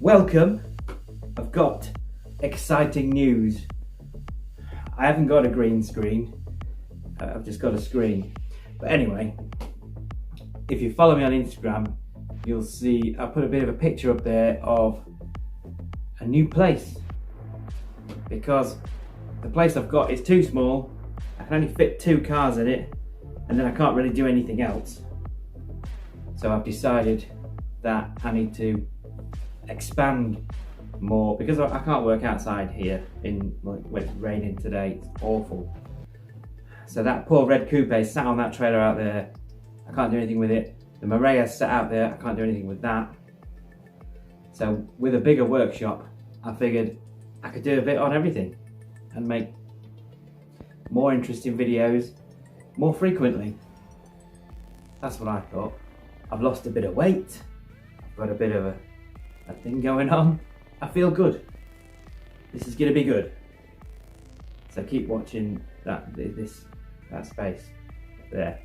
Welcome. I've got exciting news. I haven't got a green screen. I've just got a screen. But anyway, if you follow me on Instagram, you'll see I put a bit of a picture up there of a new place, because the place I've got is too small. I can only fit 2 cars in it, and then I can't really do anything else. So I've decided that I need to expand more, because I can't work outside here when it's raining today. It's awful. So that poor red coupe sat on that trailer out there. I can't do anything with it. The Marea sat out there. I can't do anything with that. So with a bigger workshop, I figured I could do a bit on everything and make more interesting videos more frequently. That's what I thought. I've lost a bit of weight. I've got a bit of a thing going on. I feel good. This is gonna be good. So keep watching that space there.